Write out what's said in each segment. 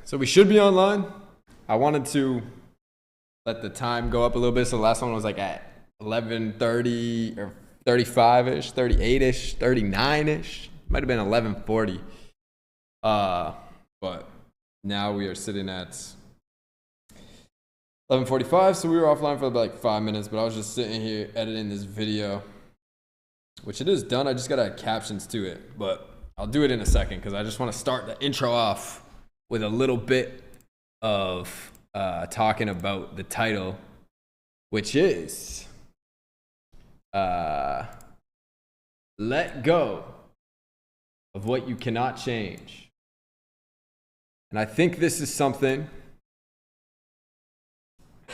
So we should be online. I wanted to let the time go up a little bit. So the last one was like at 11:30 or 35-ish, 38-ish, 39-ish. Might have been 11:40. But now we are sitting at 11:45. So we were offline for like 5 minutes, but I was just sitting here editing this video, which it is done. I just got to add captions to it, but I'll do it in a second because I just want to start the intro off with a little bit of talking about the title, which is Let Go of What You Cannot Change. And I think this is something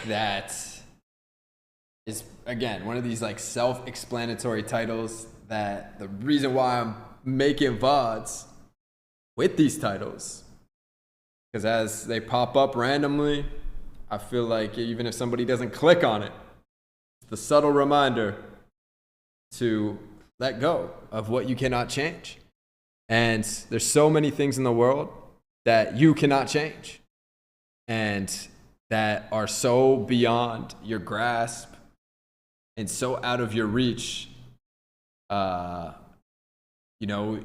that is, again, one of these like self-explanatory titles that the reason why I'm making VODs with these titles, because as they pop up randomly, I feel like even if somebody doesn't click on it, it's the subtle reminder to let go of what you cannot change. And there's so many things in the world that you cannot change and that are so beyond your grasp and so out of your reach.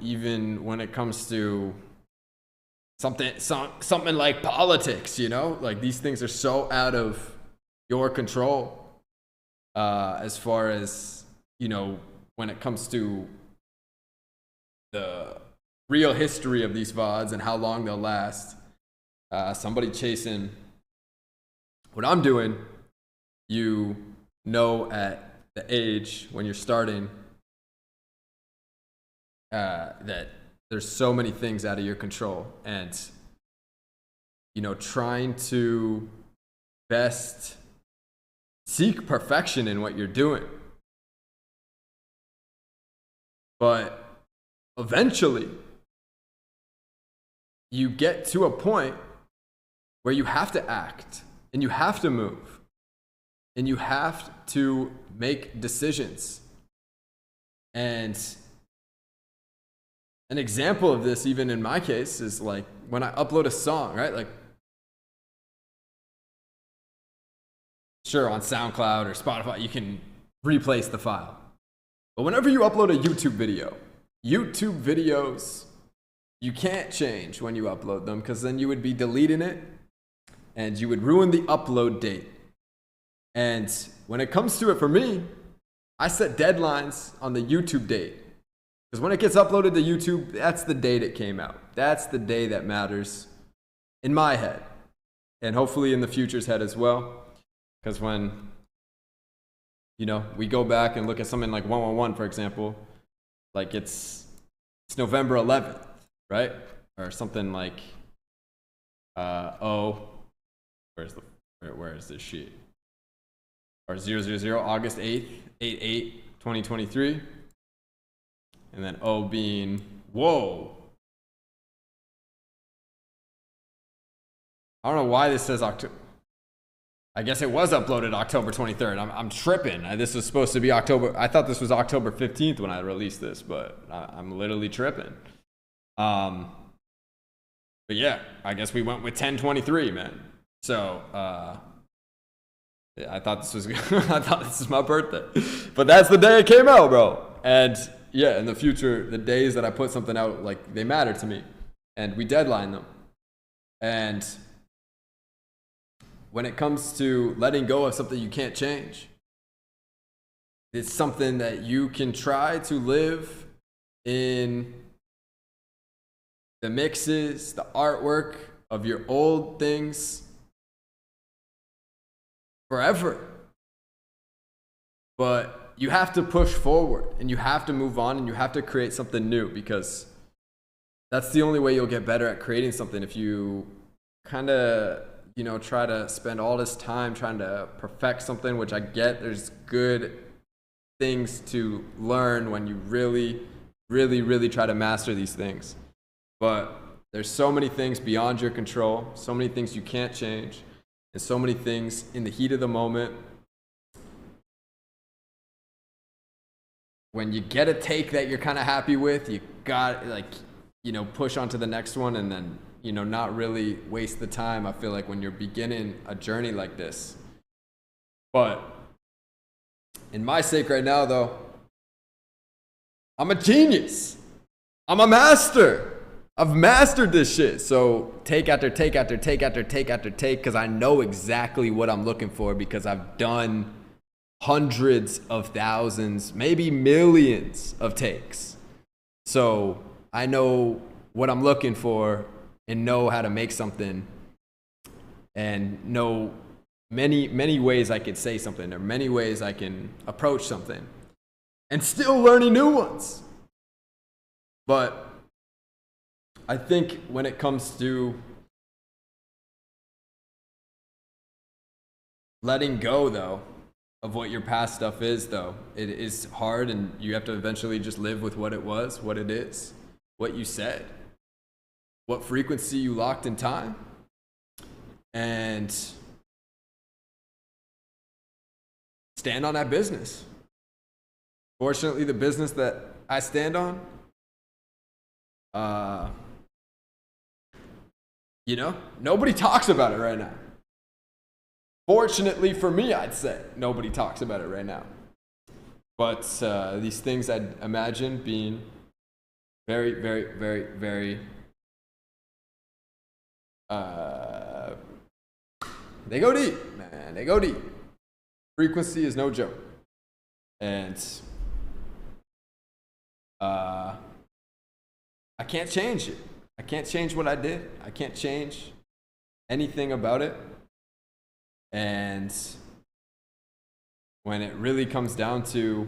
Even when it comes to something like politics, like these things are so out of your control as far as, when it comes to the real history of these VODs and how long they'll last. Somebody chasing what I'm doing, at the age when you're starting, that there's so many things out of your control, and trying to best seek perfection in what you're doing, but eventually you get to a point where you have to act and you have to move and you have to make decisions. And an example of this, even in my case, is like when I upload a song, right? Like, sure, on SoundCloud or Spotify, you can replace the file. But whenever you upload a YouTube videos, you can't change when you upload them, because then you would be deleting it and you would ruin the upload date. And when it comes to it, for me, I set deadlines on the YouTube date. Because when it gets uploaded to YouTube, that's the date it came out. That's the day that matters in my head. And hopefully in the future's head as well. Because when, we go back and look at something like 111, for example, like it's November 11th, right? Or something like, where is this sheet? Or 000, August 8th, 8/8/2023. And then O being, whoa. I don't know why this says October. I guess it was uploaded October 23rd. I'm tripping. This was supposed to be October. I thought this was October 15th when I released this, but I'm literally tripping. But yeah, I guess we went with 10/23, man. So I thought this was my birthday. But that's the day it came out, bro. And yeah, in the future, the days that I put something out, like, they matter to me, and we deadline them. And when it comes to letting go of something you can't change, it's something that you can try to live in the mixes, the artwork of your old things forever. But you have to push forward and you have to move on and you have to create something new, because that's the only way you'll get better at creating something. If you kind of, try to spend all this time trying to perfect something, which I get, there's good things to learn when you really, really, really try to master these things. But there's so many things beyond your control, so many things you can't change, and so many things in the heat of the moment. When you get a take that you're kind of happy with, you push on to the next one and then, not really waste the time, I feel like, when you're beginning a journey like this. But in my sake right now, though, I'm a genius. I'm a master. I've mastered this shit. So take after take after take after take after take, because I know exactly what I'm looking for, because I've done hundreds of thousands, maybe millions of takes. So I know what I'm looking for and know how to make something, and know many ways I could say something, or many ways I can approach something, and still learning new ones. But I think when it comes to letting go, though, of what your past stuff is, though, it is hard, and you have to eventually just live with what it was, what it is, what you said, what frequency you locked in time, and stand on that business. Fortunately, the business that I stand on, nobody talks about it right now. Fortunately for me, I'd say nobody talks about it right now. But these things I'd imagine being very, very, very, very, they go deep, man. They go deep. Frequency is no joke. And I can't change it. I can't change what I did. I can't change anything about it. And when it really comes down to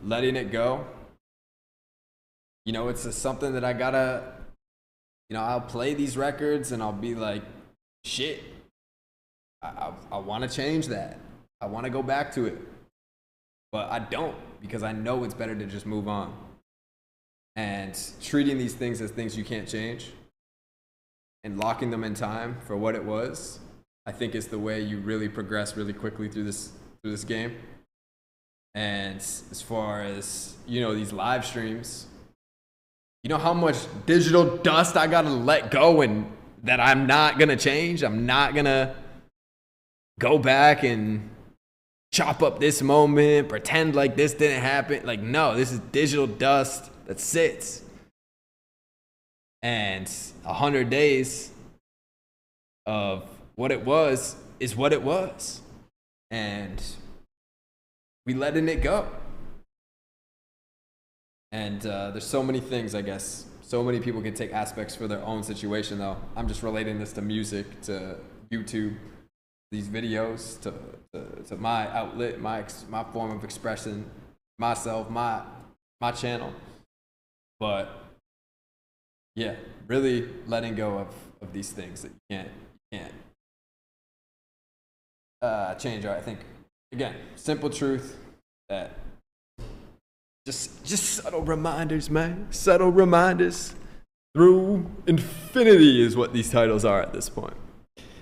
letting it go, it's just something that I gotta, I'll play these records and I'll be like, shit, I want to change that. I want to go back to it. But I don't, because I know it's better to just move on. And treating these things as things you can't change and locking them in time for what it was, I think is the way you really progress really quickly through this game. And as far as, these live streams, how much digital dust I gotta let go, and that I'm not gonna change. I'm not gonna go back and chop up this moment, pretend like this didn't happen. Like, no, this is digital dust that sits. And 100 days of what it was is what it was. And we letting it go. And there's so many things, I guess. So many people can take aspects for their own situation, though. I'm just relating this to music, to YouTube, these videos, to my outlet, my form of expressing myself, my channel. But yeah, really letting go of these things that you can't change. I think, again, simple truth that just subtle reminders, man. Subtle reminders through infinity is what these titles are at this point.